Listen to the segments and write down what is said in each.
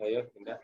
Ayo, Indah.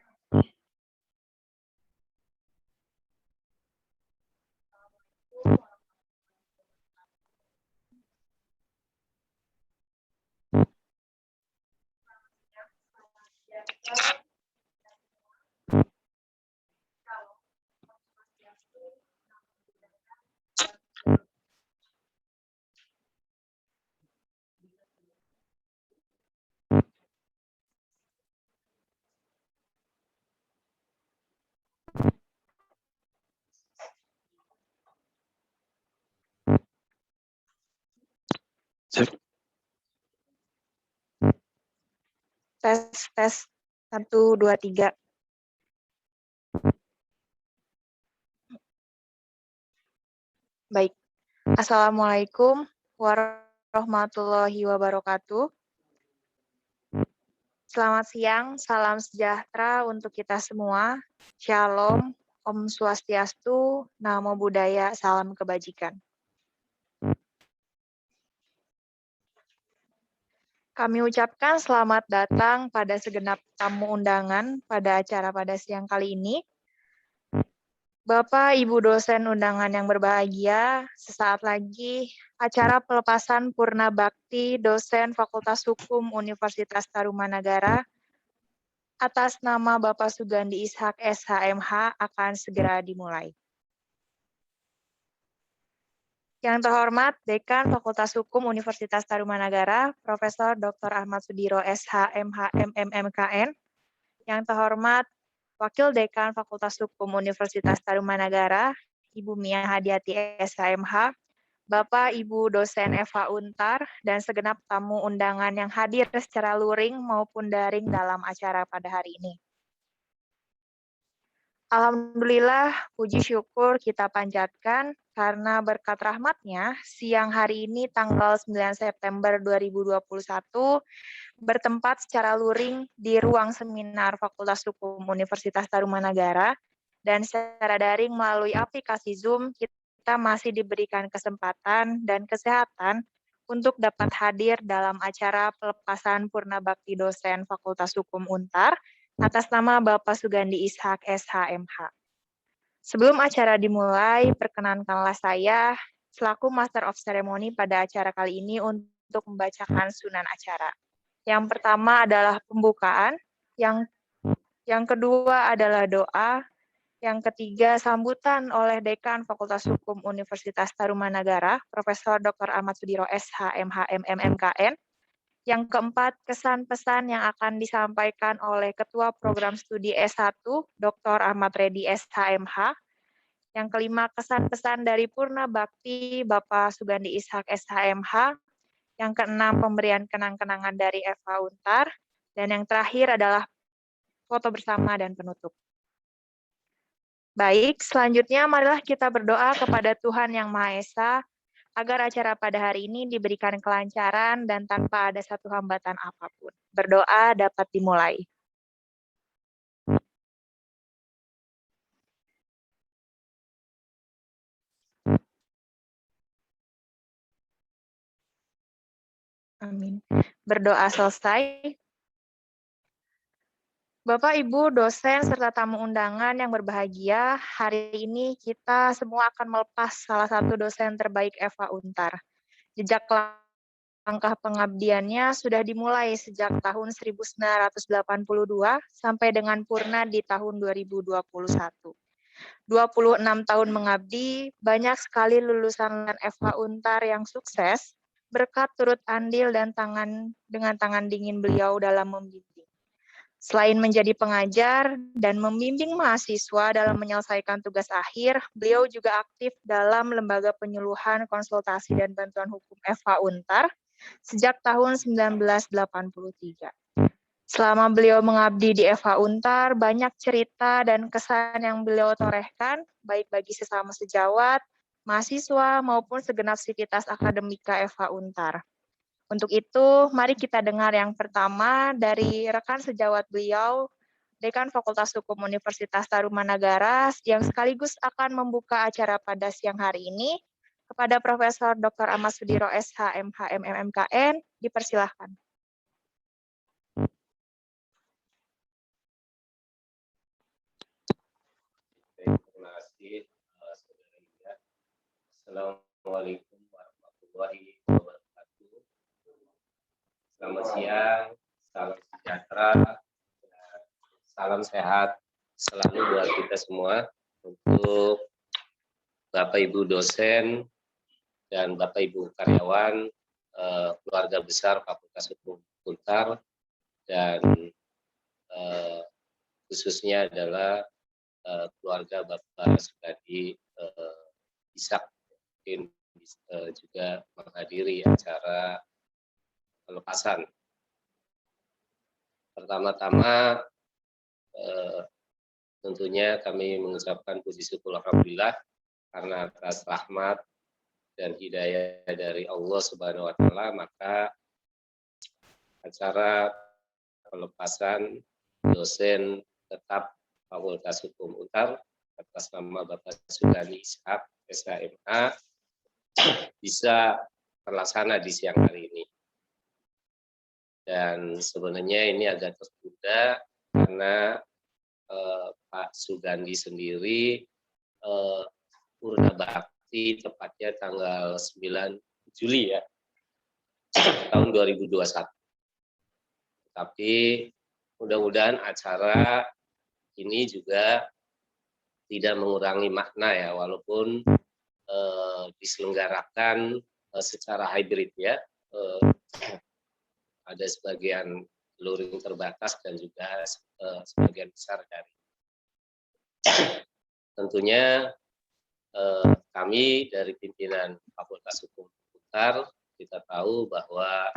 Tes 1 2 3. Baik. Assalamualaikum warahmatullahi wabarakatuh. Selamat siang, salam sejahtera untuk kita semua. Shalom, Om Swastiastu, Namo Buddhaya, salam kebajikan. Kami ucapkan selamat datang pada segenap tamu undangan pada acara pada siang kali ini. Bapak, Ibu dosen undangan yang berbahagia, sesaat lagi acara pelepasan Purna Bakti dosen Fakultas Hukum Universitas Tarumanagara atas nama Bapak Sugandi Ishak SHMH akan segera dimulai. Yang terhormat Dekan Fakultas Hukum Universitas Tarumanagara, Profesor Dr. Ahmad Sudiro SHMH MMMKN. Yang terhormat Wakil Dekan Fakultas Hukum Universitas Tarumanagara, Ibu Mia Hadiati SHMH, Bapak Ibu dosen Eva Untar, dan segenap tamu undangan yang hadir secara luring maupun daring dalam acara pada hari ini. Alhamdulillah, puji syukur kita panjatkan karena berkat rahmatnya, siang hari ini tanggal 9 September 2021, bertempat secara luring di ruang seminar Fakultas Hukum Universitas Tarumanagara, dan secara daring melalui aplikasi Zoom, kita masih diberikan kesempatan dan kesehatan untuk dapat hadir dalam acara pelepasan Purna Bakti dosen Fakultas Hukum Untar, atas nama Bapak Sugandi Ishak SHMH. Sebelum acara dimulai, perkenankanlah saya selaku Master of Ceremony pada acara kali ini untuk membacakan sunan acara. Yang pertama adalah pembukaan, yang kedua adalah doa, yang ketiga sambutan oleh Dekan Fakultas Hukum Universitas Tarumanagara, Profesor Dr. Ahmad Sudiro SHMH MMMKN. Yang keempat, kesan-pesan yang akan disampaikan oleh Ketua Program Studi S1, Dr. Ahmad Reddy SHMH. Yang kelima, kesan-pesan dari Purna Bakti Bapak Sugandi Ishak SHMH. Yang keenam, pemberian kenang-kenangan dari Eva Untar. Dan yang terakhir adalah foto bersama dan penutup. Baik, selanjutnya marilah kita berdoa kepada Tuhan Yang Maha Esa, agar acara pada hari ini diberikan kelancaran dan tanpa ada satu hambatan apapun. Berdoa dapat dimulai. Amin. Berdoa selesai. Bapak, Ibu, dosen, serta tamu undangan yang berbahagia, hari ini kita semua akan melepas salah satu dosen terbaik Eva Untar. Jejak langkah pengabdiannya sudah dimulai sejak tahun 1982 sampai dengan purna di tahun 2021. 26 tahun mengabdi, banyak sekali lulusan Eva Untar yang sukses berkat turut andil dan dengan tangan dingin beliau dalam membimbing. Selain menjadi pengajar dan membimbing mahasiswa dalam menyelesaikan tugas akhir, beliau juga aktif dalam Lembaga Penyuluhan Konsultasi dan Bantuan Hukum Eva Untar sejak tahun 1983. Selama beliau mengabdi di Eva Untar, banyak cerita dan kesan yang beliau torehkan, baik bagi sesama sejawat, mahasiswa, maupun segenap sivitas akademika Eva Untar. Untuk itu, mari kita dengar yang pertama dari rekan sejawat beliau, Dekan Fakultas Hukum Universitas Tarumanagara, yang sekaligus akan membuka acara pada siang hari ini, kepada Profesor Dr. Ahmad Sudiro SHMH MMMKN, dipersilahkan. Assalamualaikum warahmatullahi wabarakatuh. Selamat siang, salam sejahtera, dan salam sehat selalu buat kita semua. Untuk Bapak Ibu dosen dan Bapak Ibu karyawan, keluarga besar Fakultas Hukum Untar, dan khususnya adalah keluarga Bapak Sukadi Ishak, mungkin juga menghadiri acara pelepasan. Pertama-tama tentunya kami mengucapkan puji syukur alhamdulillah karena atas rahmat dan hidayah dari Allah Subhanahu wa taala, maka acara pelepasan dosen tetap Fakultas Hukum Untar atas nama Bapak Sugandi Ishak, SHMA, bisa terlaksana di siang hari ini. Dan sebenarnya ini agak tertunda karena Pak Sugandi sendiri purna bakti tepatnya tanggal 9 Juli ya, tahun 2021. Tapi mudah-mudahan acara ini juga tidak mengurangi makna ya, walaupun diselenggarakan secara hybrid ya. Ada sebagian luring terbatas dan juga sebagian besar dari. Tentunya kami dari pimpinan Fakultas Hukum Untar kita tahu bahwa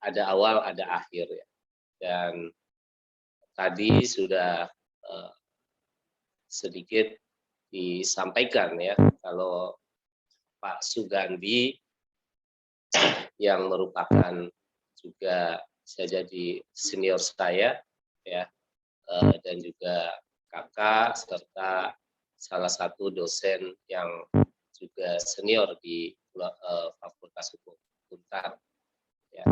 ada awal ada akhir ya, dan tadi sudah sedikit disampaikan ya, kalau Pak Sugandi yang merupakan juga bisa jadi senior saya ya, dan juga kakak serta salah satu dosen yang juga senior di Fakultas Hukum Untar ya.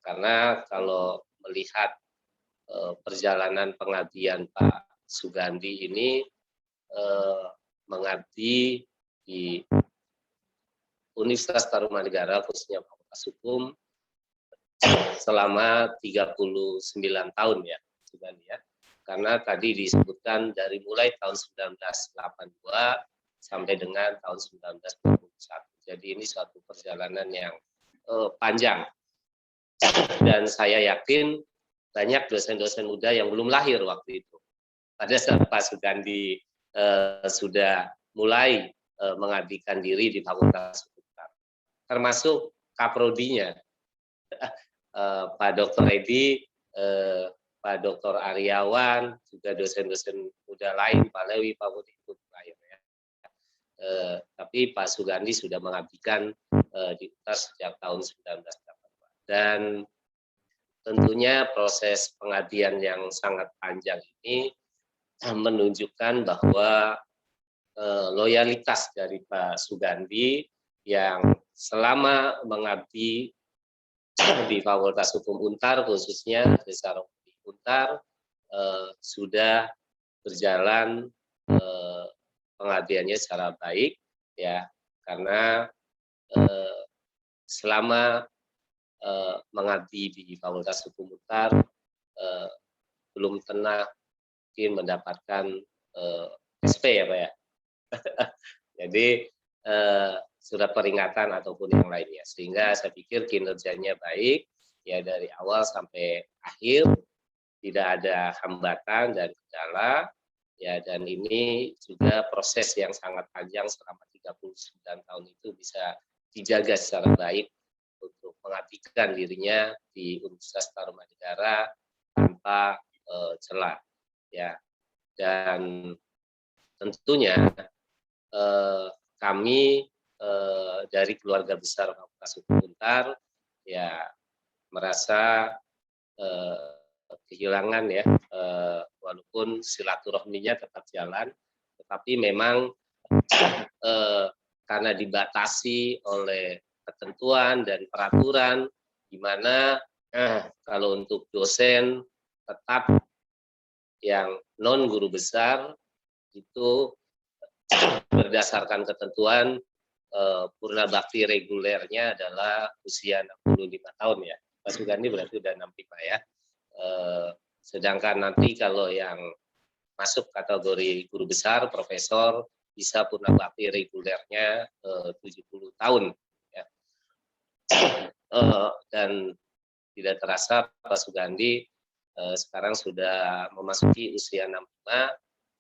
Karena kalau melihat perjalanan pengabdian Pak Sugandi ini mengabdi di Universitas Tarumanegara khususnya Fakultas Hukum selama 39 tahun ya, Sugandi ya. Karena tadi disebutkan dari mulai tahun 1982 sampai dengan tahun 1991. Jadi ini suatu perjalanan yang panjang. Dan saya yakin banyak dosen-dosen muda yang belum lahir waktu itu. Pada saat Pak Sugandi sudah mulai mengabdikan diri di Fakultas Hukum, termasuk kaprodinya, Pak Dr. Edi, Pak Dr. Aryawan, juga dosen-dosen muda lain, Pak Lewi, Pak Budi, itu terakhir ya. Tapi Pak Sugandi sudah mengabdikan di UNTAR sejak tahun 1982. Dan tentunya proses pengabdian yang sangat panjang ini menunjukkan bahwa loyalitas dari Pak Sugandi yang selama mengabdi di Fakultas Hukum Untar, khususnya Besar Untar, sudah berjalan pengabdiannya secara baik ya, karena selama mengabdi di Fakultas Hukum Untar belum pernah mungkin mendapatkan SP ya Pak ya. Jadi surat peringatan ataupun yang lainnya, sehingga saya pikir kinerjanya baik ya dari awal sampai akhir, tidak ada hambatan dan kendala ya, dan ini juga proses yang sangat panjang selama 39 tahun itu bisa dijaga secara baik untuk mengabdikan dirinya di Universitas Tarumanegara tanpa celah ya. Dan tentunya kami dari keluarga besar Fakultas Hukum Untar ya merasa kehilangan ya, walaupun silaturahminya tetap jalan, tetapi memang karena dibatasi oleh ketentuan dan peraturan, di mana kalau untuk dosen tetap yang non guru besar itu berdasarkan ketentuan purna bakti regulernya adalah usia 65 tahun ya. Pak Sugandi berarti udah 65 ya. Sedangkan nanti kalau yang masuk kategori guru besar, profesor, bisa purna bakti regulernya 70 tahun. Ya. Dan tidak terasa Pak Sugandi sekarang sudah memasuki usia 65,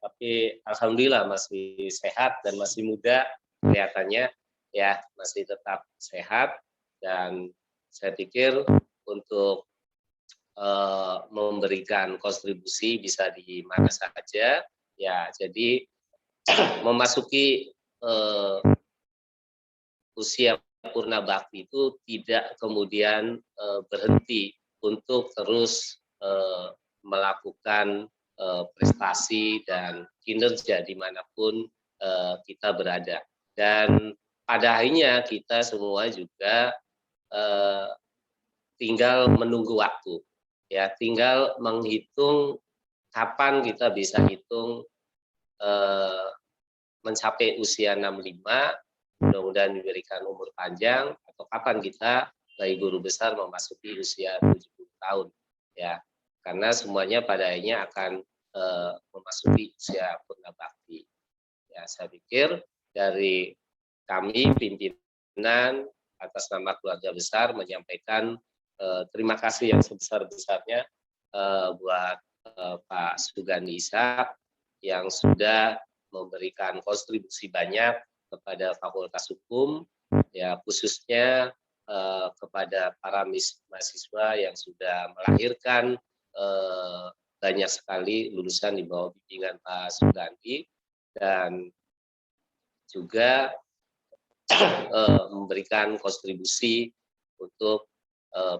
tapi alhamdulillah masih sehat dan masih muda kelihatannya, ya masih tetap sehat, dan saya pikir untuk memberikan kontribusi bisa di mana saja, ya jadi memasuki usia purna bakti itu tidak kemudian berhenti untuk terus melakukan prestasi dan kinerja dimanapun kita berada. Dan pada akhirnya kita semua juga tinggal menunggu waktu, ya tinggal menghitung kapan kita bisa hitung mencapai usia 65, mudah-mudahan diberikan umur panjang, atau kapan kita dari guru besar memasuki usia 70 tahun, ya karena semuanya pada akhirnya akan memasuki usia purna bakti. Ya, saya pikir dari kami pimpinan atas nama keluarga besar menyampaikan terima kasih yang sebesar-besarnya buat Pak Sugandi Ishak yang sudah memberikan kontribusi banyak kepada Fakultas Hukum, ya khususnya kepada para mahasiswa yang sudah melahirkan banyak sekali lulusan di bawah bimbingan Pak Sugandi, dan juga memberikan kontribusi untuk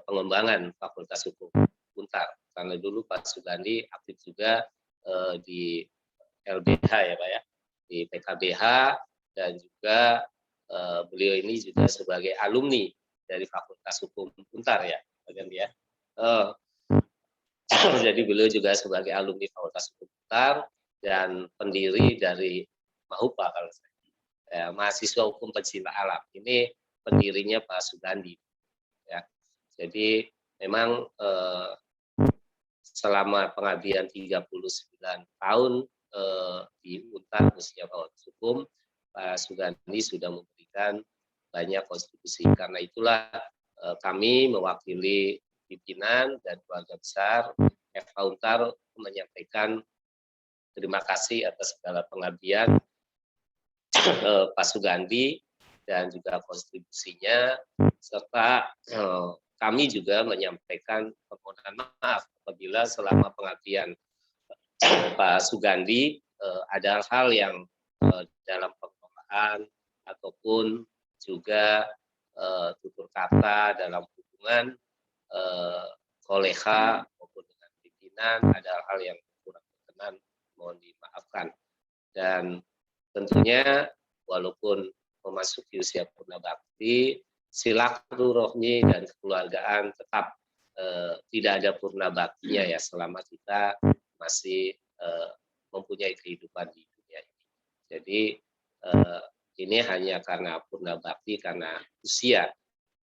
pengembangan Fakultas Hukum Untar. Karena dulu Pak Sugandi aktif juga di LBH ya Pak ya, di PKBH, dan juga beliau ini juga sebagai alumni dari Fakultas Hukum Untar ya Pak Gandhi ya. Jadi beliau juga sebagai alumni Fakultas Hukum Untar dan pendiri dari MAHUPA kalau saya. Ya, mahasiswa hukum pencinta alam. Ini pendirinya Pak Sugandi. Ya. Jadi memang selama pengabdian 39 tahun di Untar khususnya Fakultas Hukum, Pak Sugandi sudah memberikan banyak kontribusi. Karena itulah kami mewakili pimpinan dan keluarga besar FH Untar menyampaikan terima kasih atas segala pengabdian Pak Sugandi dan juga kontribusinya, serta kami juga menyampaikan permohonan maaf apabila selama pengabdian Pak Sugandi ada hal yang dalam pengelolaan ataupun juga tutur kata dalam hubungan kolega maupun dengan pimpinan ada hal yang kurang berkenan, mohon dimaafkan. Dan tentunya walaupun memasuki usia purna bakti, silaturahmi dan kekeluargaan tetap tidak ada purna baktinya ya selama kita masih mempunyai kehidupan di dunia ini. Jadi ini hanya karena purna bakti karena usia,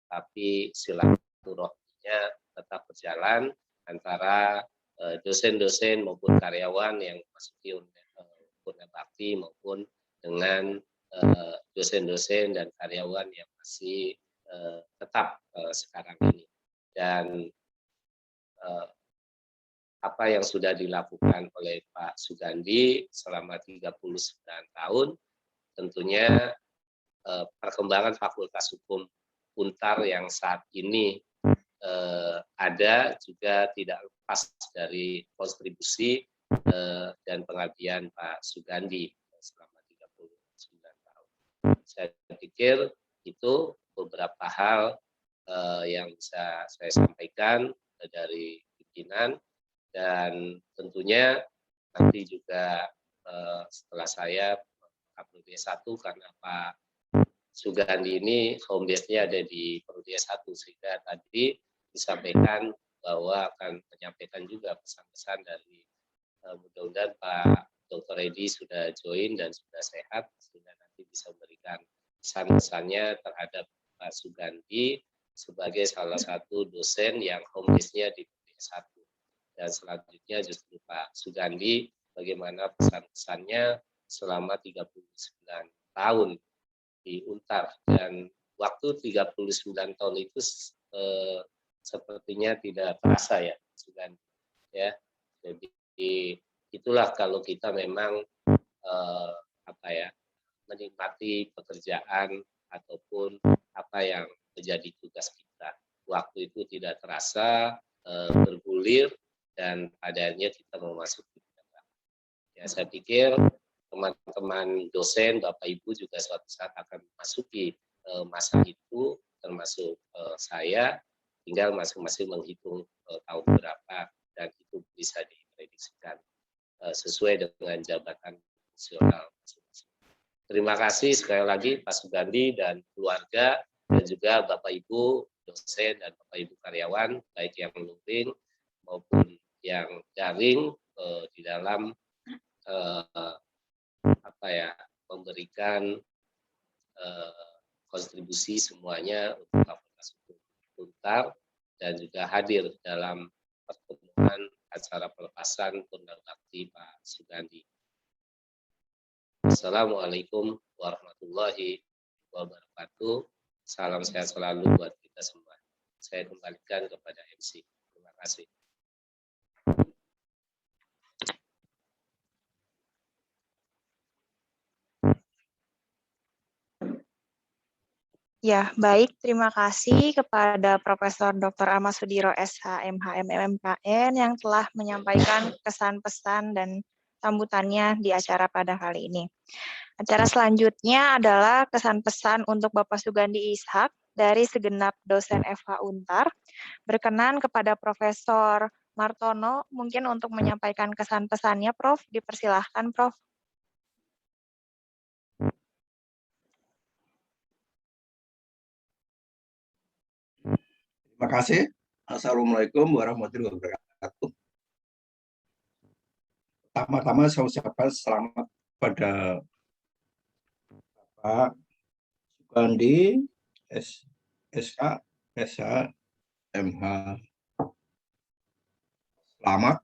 tapi silaturahminya tetap berjalan antara dosen-dosen maupun karyawan yang memasuki purna bakti maupun dengan dosen-dosen dan karyawan yang masih tetap sekarang ini. Dan apa yang sudah dilakukan oleh Pak Sugandi selama 39 tahun, tentunya perkembangan Fakultas Hukum Untar yang saat ini ada juga tidak lepas dari kontribusi dan pengabdian Pak Sugandi selama 39 tahun. Saya pikir itu beberapa hal yang bisa saya sampaikan dari pimpinan, dan tentunya nanti juga setelah saya Prodi S1 karena Pak Sugandi ini home base-nya ada di Prodi S1, sehingga tadi disampaikan bahwa akan menyampaikan juga pesan-pesan dari mudah-mudahan Pak Dr. Edi sudah join dan sudah sehat sehingga nanti bisa memberikan pesan-pesannya terhadap Pak Sugandi sebagai salah satu dosen yang home base-nya di S1. Dan selanjutnya justru Pak Sugandi bagaimana pesan-pesannya selama 39 tahun di Untar, dan waktu 39 tahun itu sepertinya tidak terasa ya Sugandi ya. Jadi itulah kalau kita memang menikmati pekerjaan ataupun apa yang menjadi tugas kita. Waktu itu tidak terasa, bergulir, dan padanya kita memasuki pendapat. Ya, saya pikir teman-teman dosen, Bapak Ibu juga suatu saat akan memasuki masa itu, termasuk saya, tinggal masing-masing menghitung tahun berapa, dan itu bisa diprediksikan sesuai dengan jabatan fungsional. Terima kasih sekali lagi Pak Sugandi dan keluarga, dan juga Bapak Ibu dosen dan Bapak Ibu karyawan, baik yang luring maupun yang daring, di dalam memberikan kontribusi semuanya untuk Fakultas Hukum Untar, dan juga hadir dalam pertemuan acara pelepasan Purnabakti Pak Sugandi. Assalamualaikum warahmatullahi wabarakatuh. Salam sehat selalu buat kita semua. Saya kembalikan kepada MC. Terima kasih. Ya, baik. Terima kasih kepada Profesor Dr. Ahmad Sudiro SH MHM MMKN yang telah menyampaikan kesan pesan dan sambutannya di acara pada kali ini. Acara selanjutnya adalah kesan pesan untuk Bapak Sugandi Ishak dari segenap dosen FH Untar. Berkenan kepada Profesor Martono mungkin untuk menyampaikan kesan pesannya, Prof. Dipersilahkan, Prof. Terima kasih. Assalamualaikum warahmatullahi wabarakatuh. Pertama-tama saya ucapkan selamat pada Pak Sugandi SK SH MH. Selamat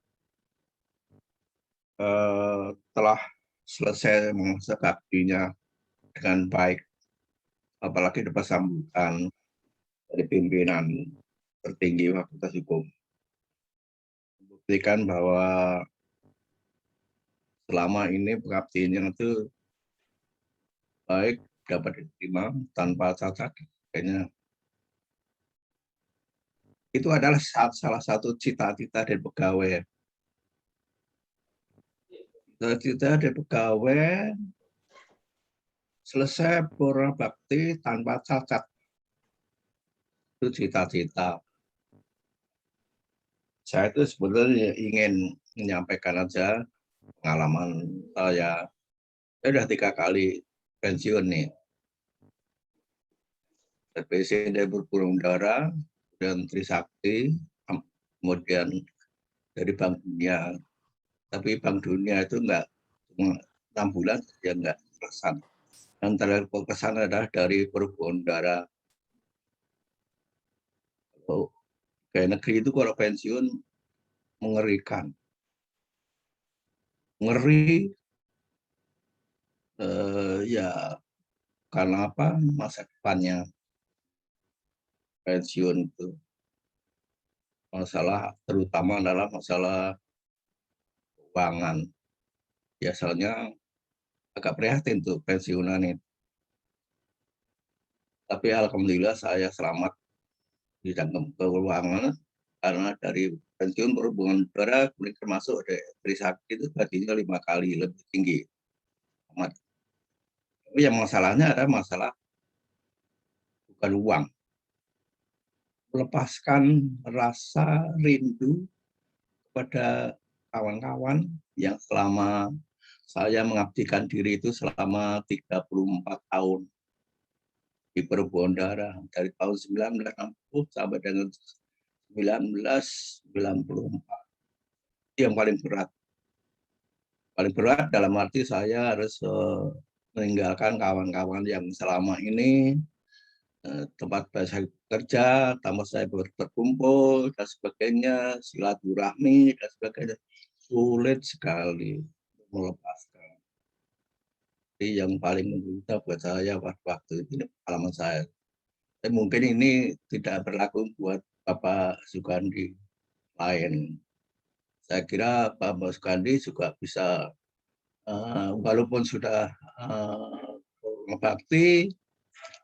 telah selesai masa baktinya dengan baik, apalagi dapat sambutan dari pimpinan tertinggi Fakultas Hukum. Membuktikan bahwa selama ini pengabdiannya itu baik, dapat diterima tanpa cacat. Kayaknya itu adalah salah satu cita-cita dari pegawai. Cita-cita dari pegawai selesai purna bakti tanpa cacat. Itu cita-cita. Saya itu sebenarnya ingin menyampaikan aja pengalaman saya. Saya sudah 3 kali pensiun nih. Presiden Berpurung Udara dan Trisakti, kemudian dari Bank Dunia. Tapi Bank Dunia itu enggak, cuma 6 bulan ya enggak kesan. Dan terakhir kesan adalah dari Berpurung Udara. Kayak negeri itu kalau pensiun mengerikan. Ngeri, ya karena apa? Masa depannya pensiun itu. Masalah terutama adalah masalah keuangan. Biasanya agak prihatin tuh pensiunan itu. Tapi alhamdulillah saya selamat di dalam keuangan, karena dari pensiun perhubungan udara kemudian termasuk Trisakti itu gajinya 5 kali lebih tinggi. Tapi yang masalahnya ada masalah bukan uang. Melepaskan rasa rindu kepada kawan-kawan yang selama saya mengabdikan diri itu selama 34 tahun di Perhubungan Udara, dari tahun 1960 sampai dengan 1994. Yang paling berat dalam arti saya harus meninggalkan kawan-kawan yang selama ini tempat saya bekerja, tempat saya berkumpul dan sebagainya, silaturahmi dan sebagainya, sulit sekali melepaskan. Jadi yang paling menderita buat saya waktu itu pengalaman saya. Mungkin ini tidak berlaku buat Bapak Sugandi lain. Saya kira Bapak Sugandi juga bisa, walaupun sudah berbakti,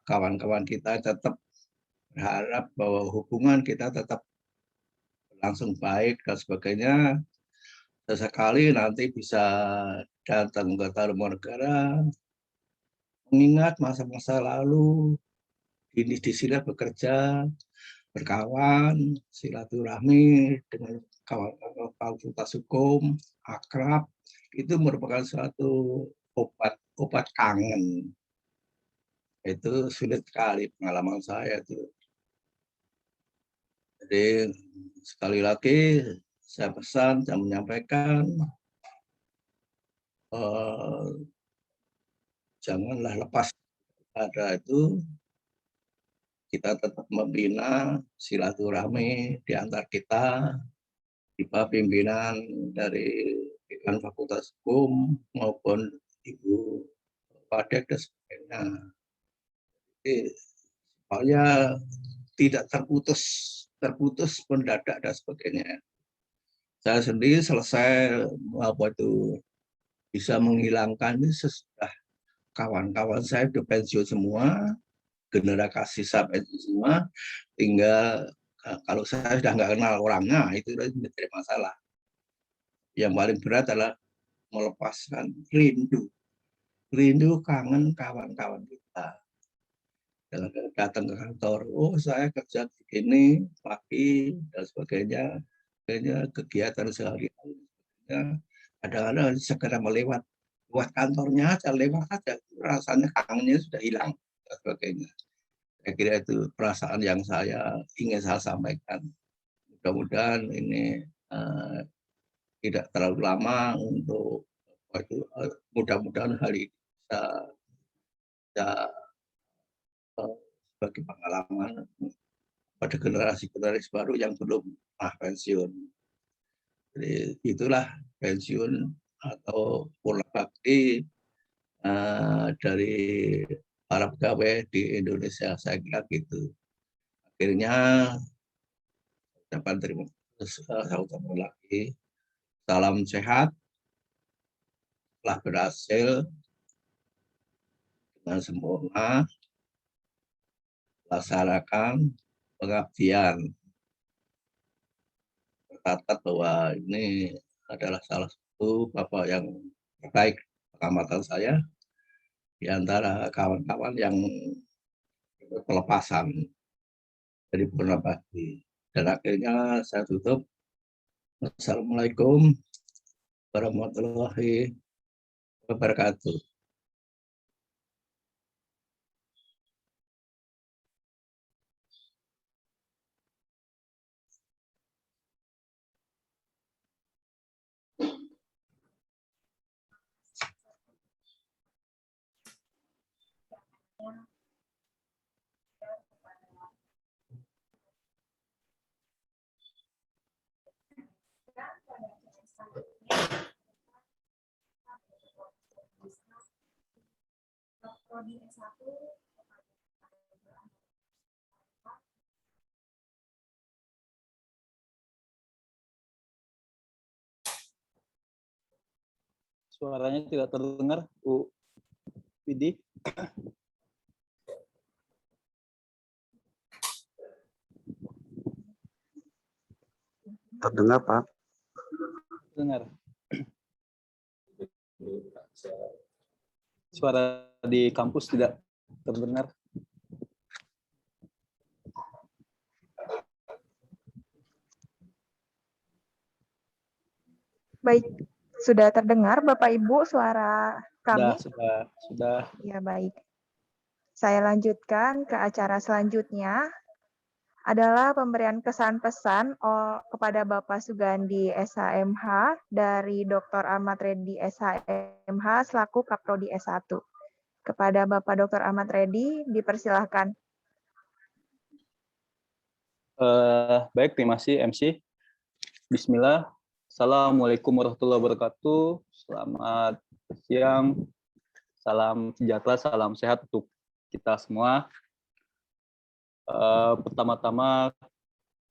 kawan-kawan kita tetap berharap bahwa hubungan kita tetap langsung baik dan sebagainya. Sesekali nanti bisa datang ke Tarumanegara, mengingat masa-masa lalu, di sini bekerja, berkawan, silaturahmi dengan kawan-kawan fakultas hukum, akrab, itu merupakan suatu obat kangen. Itu sulit sekali pengalaman saya itu. Jadi sekali lagi saya pesan, saya menyampaikan, janganlah lepas pada itu, kita tetap membina silaturahmi di antar kita, di bawah pimpinan dari dekan Fakultas Hukum maupun Ibu Padek dan sebagainya. Jadi, supaya tidak terputus mendadak dan sebagainya. Saya sendiri selesai bisa menghilangkan ini sesudah kawan-kawan saya sudah pensiun semua, generasi saya pensiun semua, tinggal kalau saya sudah nggak kenal orangnya, itu menjadi masalah. Yang paling berat adalah melepaskan rindu kangen kawan-kawan kita. Datang ke kantor, oh saya kerja begini, pagi, dan sebagainya, kegiatan sehari-hari. Kadang-kadang segera melewat kantornya aja, lewat aja, rasanya kangennya sudah hilang, dan sebagainya. Saya kira itu perasaan yang ingin saya sampaikan. Mudah-mudahan ini tidak terlalu lama untuk mudah-mudahan hal ini bisa sebagai pengalaman pada generasi baru yang belum pernah pensiun. Jadi itulah pensiun atau pulang bakti dari para pegawai di Indonesia, saya kira gitu. Akhirnya dapat terima kasih, saya ucapkan lagi salam sehat, telah berhasil dengan sempurna laksanakan pengabdian. Tercatat bahwa ini adalah salah satu Bapak yang terbaik pengamatan saya di antara kawan-kawan yang pelepasan dari Purna Bakti. Dan akhirnya saya tutup. Assalamualaikum warahmatullahi wabarakatuh. Suaranya tidak terdengar, Bu Widi. Terdengar, Pak. Dengar. Suara di kampus tidak terdengar. Baik, sudah terdengar Bapak Ibu suara kami? Sudah. Ya, baik. Saya lanjutkan ke acara selanjutnya adalah pemberian kesan pesan kepada Bapak Sugandi SHMH dari Dr. Ahmad Reddy SHMH selaku Kaprodi S1. Kepada Bapak Dr. Ahmad Reddy, dipersilahkan. Baik, terima kasih MC. Bismillah. Assalamualaikum warahmatullahi wabarakatuh. Selamat siang. Salam sejahtera, salam sehat untuk kita semua. Pertama-tama,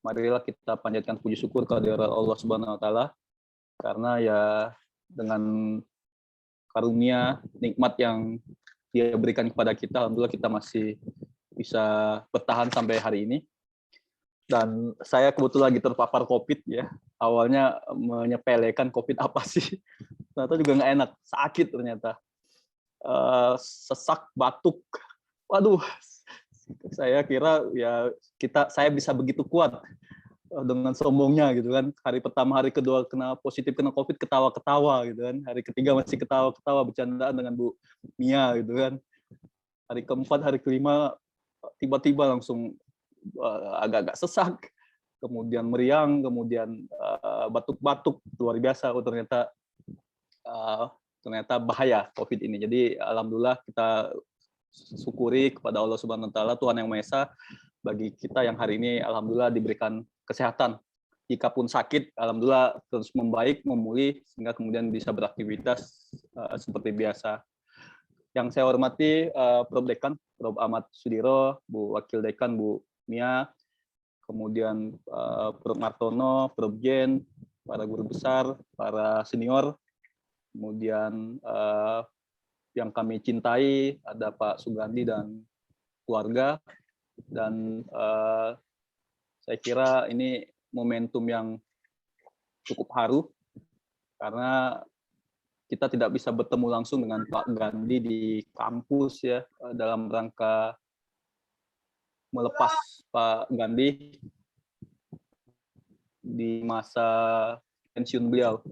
marilah kita panjatkan puji syukur kehadirat Allah Subhanahu wa taala, karena ya dengan karunia nikmat yang Dia berikan kepada kita, alhamdulillah kita masih bisa bertahan sampai hari ini. Dan saya kebetulan lagi terpapar COVID ya. Awalnya menyepelekan COVID apa sih? Ternyata juga nggak enak, sakit ternyata. Sesak, batuk. Waduh, saya kira ya saya bisa begitu kuat dengan sombongnya gitu kan. Hari pertama, hari kedua kena positif kena COVID, ketawa-ketawa gitu kan. Hari ketiga masih ketawa-ketawa bercandaan dengan Bu Mia gitu kan. Hari keempat, hari kelima tiba-tiba langsung agak-agak sesak, kemudian meriang, kemudian batuk-batuk luar biasa. Ternyata bahaya COVID ini. Jadi alhamdulillah kita syukuri kepada Allah Subhanahu wa taala, Tuhan Yang Maha Esa, bagi kita yang hari ini alhamdulillah diberikan kesehatan. Jikapun sakit, alhamdulillah terus membaik, memulih, sehingga kemudian bisa beraktivitas seperti biasa. Yang saya hormati Prof. Dekan, Prof. Ahmad Sudiro, Bu Wakil Dekan, Bu Mia, kemudian Prof. Martono, Prof. Jen, para guru besar, para senior, kemudian yang kami cintai, ada Pak Sugandi dan keluarga, dan saya kira ini momentum yang cukup haru, karena kita tidak bisa bertemu langsung dengan Pak Gandhi di kampus ya, dalam rangka melepas Pak Gandhi di masa pensiun beliau.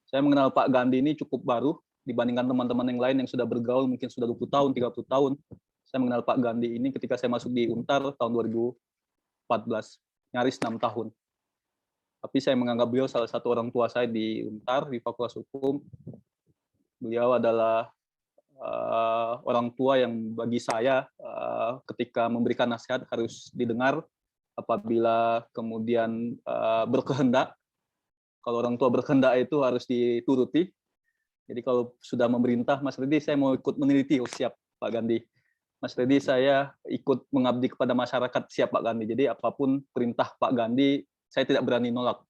Saya mengenal Pak Gandhi ini cukup baru dibandingkan teman-teman yang lain yang sudah bergaul mungkin sudah 20 tahun, 30 tahun. Saya mengenal Pak Gandhi ini ketika saya masuk di Untar tahun 2014, nyaris 6 tahun. Tapi saya menganggap beliau salah satu orang tua saya di Untar, di Fakultas Hukum. Beliau adalah orang tua yang bagi saya ketika memberikan nasihat harus didengar, apabila kemudian berkehendak. Kalau orang tua berkehendak itu harus dituruti. Jadi kalau sudah memerintah, Mas Reddy saya mau ikut meneliti, oh siap Pak Gandhi. Mas Reddy saya ikut mengabdi kepada masyarakat, siap Pak Gandhi. Jadi apapun perintah Pak Gandhi, saya tidak berani nolak.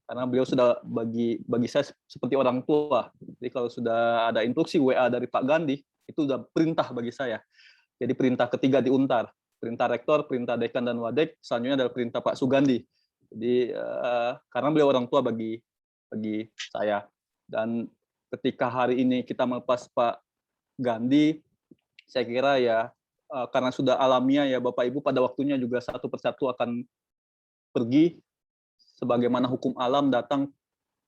Karena beliau sudah bagi saya seperti orang tua. Jadi kalau sudah ada instruksi WA dari Pak Gandhi, itu sudah perintah bagi saya. Jadi perintah ketiga di Untar, perintah rektor, perintah dekan dan wadek, selanjutnya adalah perintah Pak Sugandi. Jadi karena beliau orang tua bagi saya. Dan ketika hari ini kita melepas Pak Gandhi, saya kira ya karena sudah alamiah ya Bapak Ibu, pada waktunya juga satu persatu akan pergi, sebagaimana hukum alam, datang,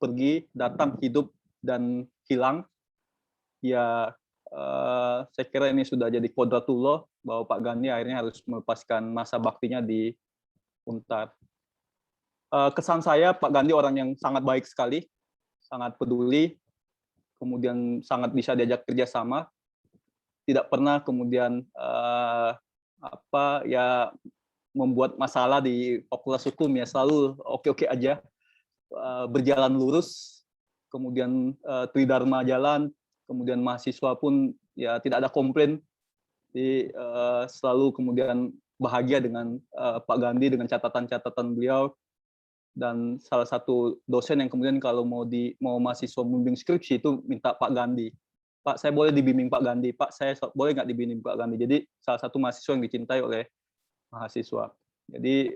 pergi, datang, hidup, dan hilang. Ya, saya kira ini sudah jadi qodratullah bahwa Pak Gandhi akhirnya harus melepaskan masa baktinya di Untar. Kesan saya, Pak Gandhi orang yang sangat baik sekali, sangat peduli, kemudian sangat bisa diajak kerjasama, tidak pernah kemudian membuat masalah di Fakultas Hukum, ya selalu oke-oke aja, berjalan lurus, kemudian tridharma jalan, kemudian mahasiswa pun ya tidak ada komplain, jadi selalu kemudian bahagia dengan Pak Gandhi, dengan catatan-catatan beliau. Dan salah satu dosen yang kemudian kalau mau mahasiswa membimbing skripsi itu minta Pak Gandhi, Pak saya boleh dibimbing Pak Gandhi, Pak saya boleh nggak dibimbing Pak Gandhi. Jadi salah satu mahasiswa yang dicintai oleh mahasiswa. Jadi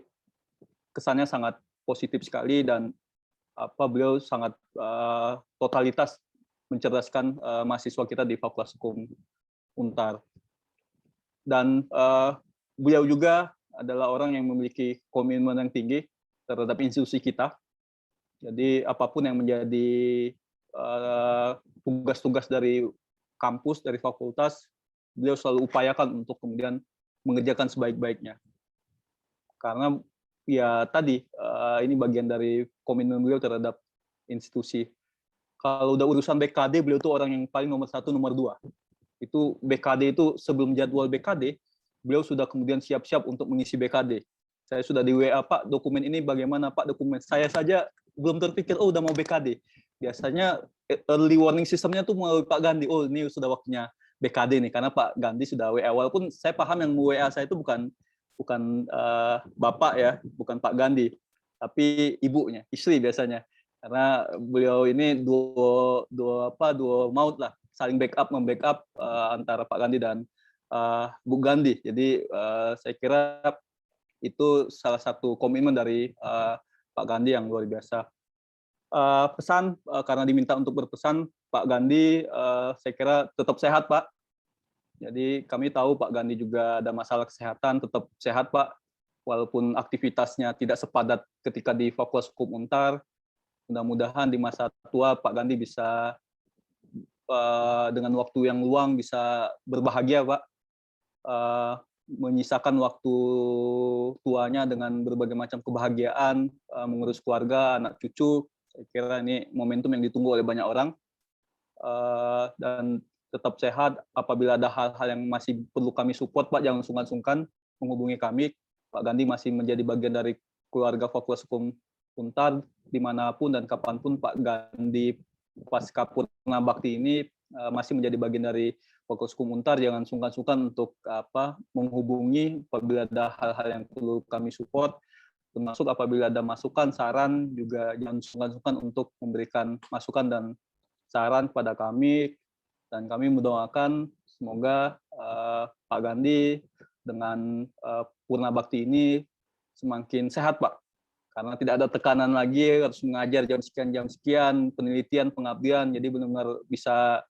kesannya sangat positif sekali, dan beliau sangat totalitas mencerdaskan mahasiswa kita di Fakultas Hukum Untar. Dan beliau juga adalah orang yang memiliki komitmen yang tinggi terhadap institusi kita. Jadi apapun yang menjadi tugas-tugas dari kampus, dari fakultas, beliau selalu upayakan untuk kemudian mengerjakan sebaik-baiknya. Karena ya tadi ini bagian dari komitmen beliau terhadap institusi. Kalau udah urusan BKD, beliau tuh orang yang paling nomor 1, nomor 2. Itu BKD itu sebelum jadwal BKD, beliau sudah kemudian siap-siap untuk mengisi BKD. Saya sudah di WA, Pak, dokumen ini bagaimana, Pak, dokumen. Saya saja belum terpikir, oh udah mau BKD. Biasanya early warning sistemnya tuh melalui Pak Gandhi, oh ini sudah waktunya BKD nih, karena Pak Gandhi sudah WA. Walaupun saya paham yang WA saya itu bukan Bapak ya, bukan Pak Gandhi, tapi ibunya, istri biasanya. Karena beliau ini dua maut lah, saling backup membackup antara Pak Gandhi dan Bu Gandhi. Jadi saya kira itu salah satu komitmen dari Pak Gandhi yang luar biasa. Pesan karena diminta untuk berpesan, Pak Gandhi saya kira tetap sehat, Pak. Jadi kami tahu Pak Gandhi juga ada masalah kesehatan, tetap sehat, Pak. Walaupun aktivitasnya tidak sepadat ketika di Fakultas Hukum Untar, mudah-mudahan di masa tua Pak Gandhi bisa dengan waktu yang luang bisa berbahagia, Pak. Menyisakan waktu tuanya dengan berbagai macam kebahagiaan, mengurus keluarga, anak cucu. Saya kira ini momentum yang ditunggu oleh banyak orang. Dan tetap sehat. Apabila ada hal-hal yang masih perlu kami support, Pak, jangan sungkan-sungkan menghubungi kami. Pak Gandhi masih menjadi bagian dari keluarga Fakultas Hukum Untar, dimanapun dan kapanpun Pak Gandhi pasca Purna Bakti ini masih menjadi bagian dari Fakultas Hukum Untar. Jangan sungkan-sungkan untuk menghubungi apabila ada hal-hal yang perlu kami support, termasuk apabila ada masukan, saran, juga jangan sungkan-sungkan untuk memberikan masukan dan saran kepada kami. Dan kami mendoakan semoga Pak Gandhi dengan Purna Bakti ini semakin sehat, Pak. Karena tidak ada tekanan lagi harus mengajar jam sekian, penelitian, pengabdian, jadi benar-benar bisa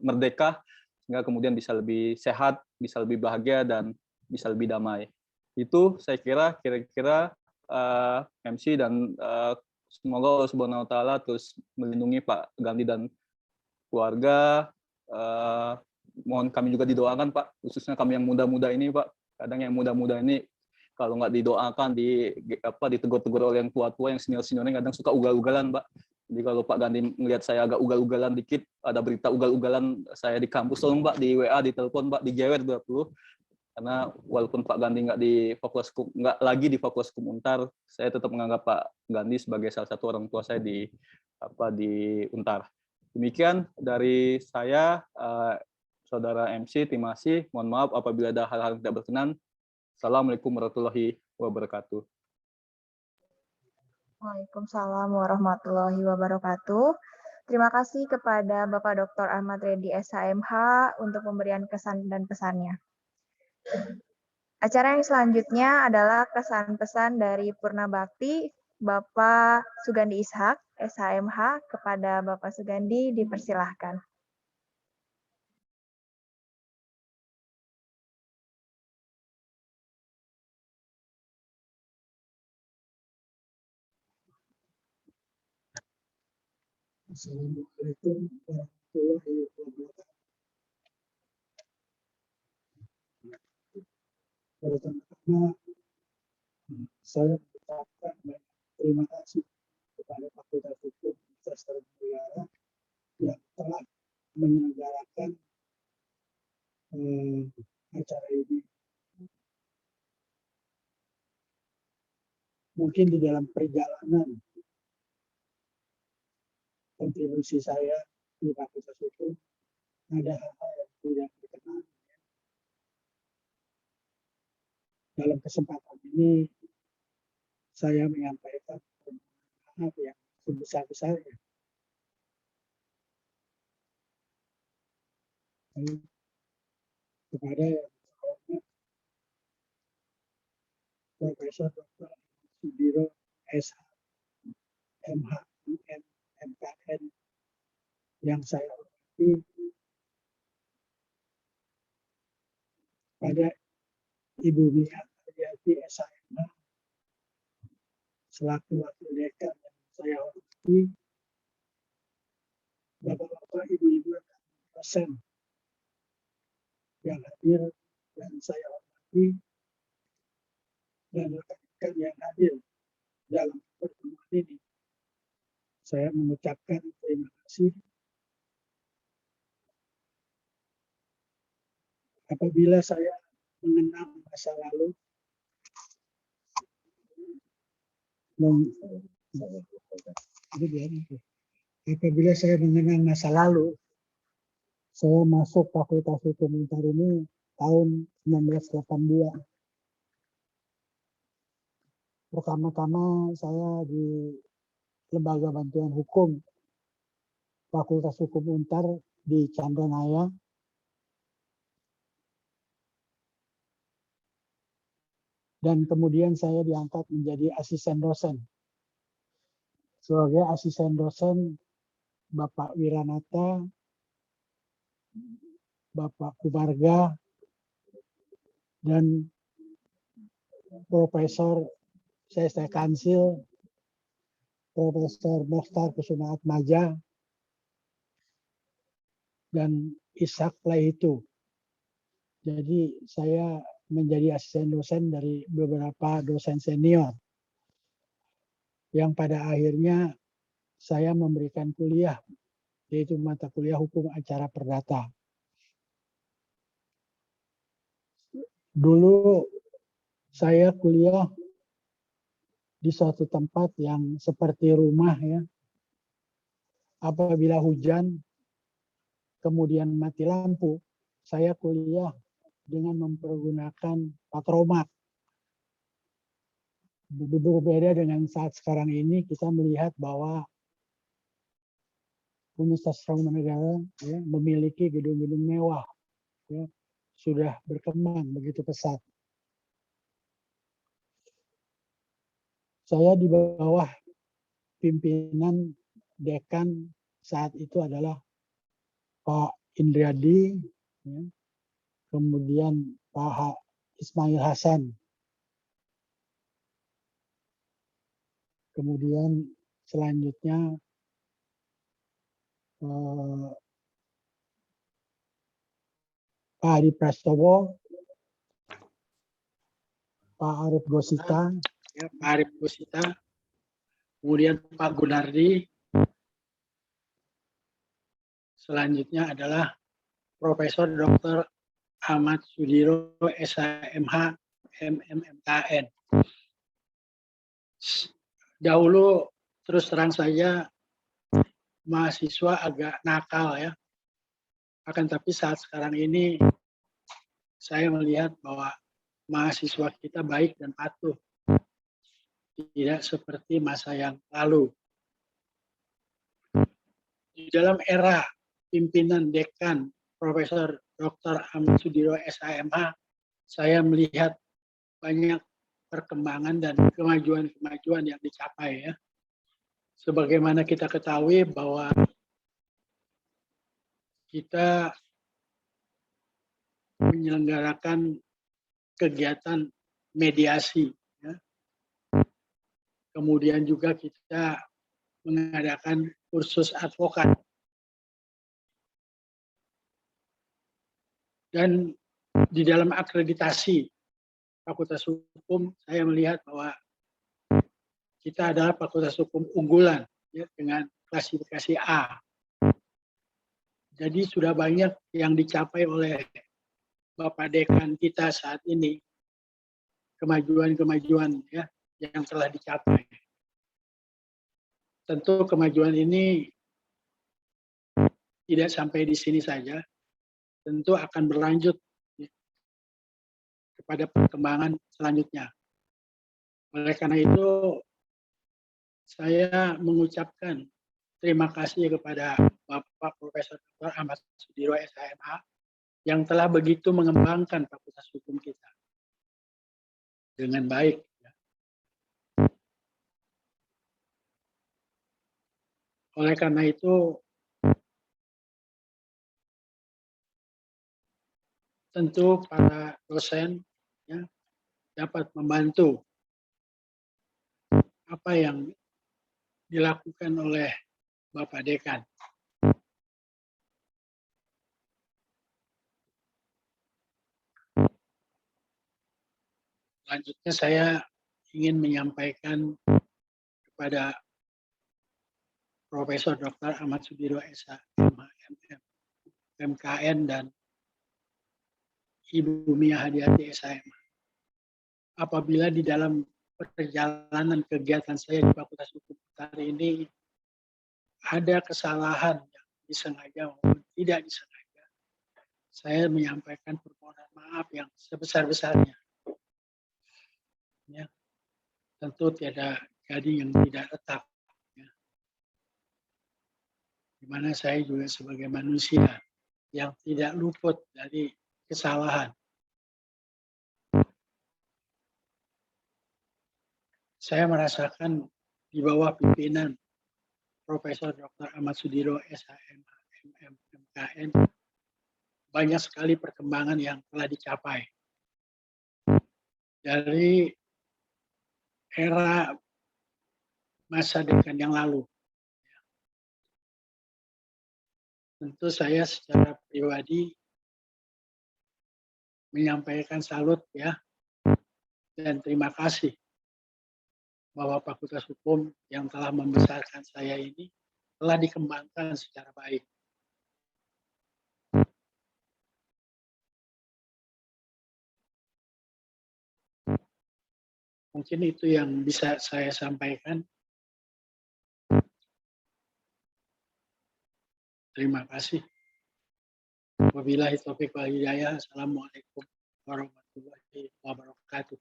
merdeka sehingga kemudian bisa lebih sehat, bisa lebih bahagia dan bisa lebih damai. Itu saya kira MC dan semoga Allah Subhanahu wa taala terus melindungi Pak Gandhi dan keluarga. Mohon kami juga didoakan, Pak, khususnya kami yang muda-muda ini, Pak. Kadang yang muda-muda ini kalau nggak didoakan, ditegur-tegur oleh yang tua-tua, yang senior-seniornya kadang suka ugal-ugalan, Pak. Jadi kalau Pak Gandhi melihat saya agak ugal-ugalan dikit, ada berita ugal-ugalan saya di kampus, tolong Pak di WA, di telepon Pak, di GWR 20. Karena walaupun Pak Gandhi nggak lagi di Fakultas Hukum Untar, saya tetap menganggap Pak Gandhi sebagai salah satu orang tua saya di Untar. Demikian dari saya, Saudara MC, terima kasih. Mohon maaf apabila ada hal-hal yang tidak berkenan. Assalamualaikum warahmatullahi wabarakatuh. Waalaikumsalam warahmatullahi wabarakatuh. Terima kasih kepada Bapak Dr. Ahmad Reddy SHMH untuk pemberian kesan dan pesannya. Acara yang selanjutnya adalah kesan-pesan dari Purna Bakti Bapak Sugandi Ishak SHMH. Kepada Bapak Sugandi dipersilahkan. Assalamualaikum warahmatullahi wabarakatuh. Pertama-tama saya mengucapkan terima kasih kepada Fakultas Hukum Universitas Tarumanagara yang telah menyelenggarakan acara ini. Mungkin di dalam perjalanan kontribusi saya di Fakultas Hukum ada hal-hal yang tidak berkenan. Dalam kesempatan ini saya menyampaikan maaf yang sebesar-besarnya kepada yang terhormat Profesor Dr. Sudiro SHMH MKN yang saya hormati, pada Ibu Mia Ariati SHMH selaku wakil dekan yang saya hormati, Bapak-bapak, Ibu-ibu dosen yang hadir dan saya hormati, dan rekan-rekan yang hadir dalam pertemuan ini. Saya mengucapkan terima kasih apabila saya mengenang masa lalu, apabila saya mengenang masa lalu, saya masuk Fakultas Hukum Untar ini tahun 1982. Pertama-tama saya di Lembaga Bantuan Hukum Fakultas Hukum Untar di Chandranaya. Dan kemudian saya diangkat menjadi asisten dosen. Sebagai asisten dosen Bapak Wiranata, Bapak Kumarga, dan Profesor C.S. Kansil, Profesor Mokhtar Kusuma Atmaja, dan Ishak Laitu. Jadi saya menjadi asisten dosen dari beberapa dosen senior. Yang pada akhirnya saya memberikan kuliah, yaitu mata kuliah Hukum Acara Perdata. Dulu saya kuliah di suatu tempat yang seperti rumah ya. Apabila hujan, kemudian mati lampu, saya kuliah dengan mempergunakan patromak. Berbeda dengan saat sekarang ini, kita melihat bahwa Universitas Tarumanagara ya, memiliki gedung-gedung mewah, ya, sudah berkembang begitu pesat. Saya di bawah pimpinan dekan saat itu adalah Pak Indriadi, ya, kemudian Pak Ismail Hasan, kemudian selanjutnya Pak Adi Prastowo, Pak Arif Gosita, ya, Pak Arif Gosita, kemudian Pak Gunardi, selanjutnya adalah Profesor Dr. Ahmad Sudiro, SHMH, MMMKN. Dahulu terus terang saja mahasiswa agak nakal ya. Akan tapi saat sekarang ini saya melihat bahwa mahasiswa kita baik dan patuh. Tidak seperti masa yang lalu. Di dalam era pimpinan dekan Profesor Dr. Ahmad Sudiro SHMH, saya melihat banyak perkembangan dan kemajuan-kemajuan yang dicapai ya. Sebagaimana kita ketahui bahwa kita menyelenggarakan kegiatan mediasi ya. Kemudian juga kita mengadakan kursus advokat. Dan di dalam akreditasi Fakultas Hukum, saya melihat bahwa kita adalah Fakultas Hukum unggulan ya, dengan klasifikasi A. Jadi sudah banyak yang dicapai oleh Bapak Dekan kita saat ini, kemajuan-kemajuan ya yang telah dicapai. Tentu kemajuan ini tidak sampai di sini saja, tentu akan berlanjut ya, kepada perkembangan selanjutnya. Oleh karena itu, saya mengucapkan terima kasih kepada Bapak Profesor Dr. Ahmad Sudiro SHMH yang telah begitu mengembangkan Fakultas Hukum kita dengan baik. Oleh karena itu, tentu para dosen ya, dapat membantu apa yang dilakukan oleh Bapak Dekan. Selanjutnya saya ingin menyampaikan kepada Profesor Dr. Ahmad Sudiro SHMH MKN dan Ibu Mia Hadiati SHM. Apabila di dalam perjalanan kegiatan saya di Fakultas Hukum Untar ini ada kesalahan yang disengaja maupun tidak disengaja, saya menyampaikan permohonan maaf yang sebesar-besarnya. Ya, tentu tiada gading yang tidak retak. Ya. Di mana saya juga sebagai manusia yang tidak luput dari kesalahan. Saya merasakan di bawah pimpinan Profesor Dr. Ahmad Sudiro, SHM, MM, MKN, banyak sekali perkembangan yang telah dicapai. Dari era masa depan yang lalu. Tentu saya secara pribadi menyampaikan salut ya dan terima kasih bahwa Fakultas Hukum yang telah membesarkan saya ini telah dikembangkan secara baik. Mungkin itu yang bisa saya sampaikan. Terima kasih. Wabillahi taufiq wal hidayah. Assalamualaikum warahmatullahi wabarakatuh.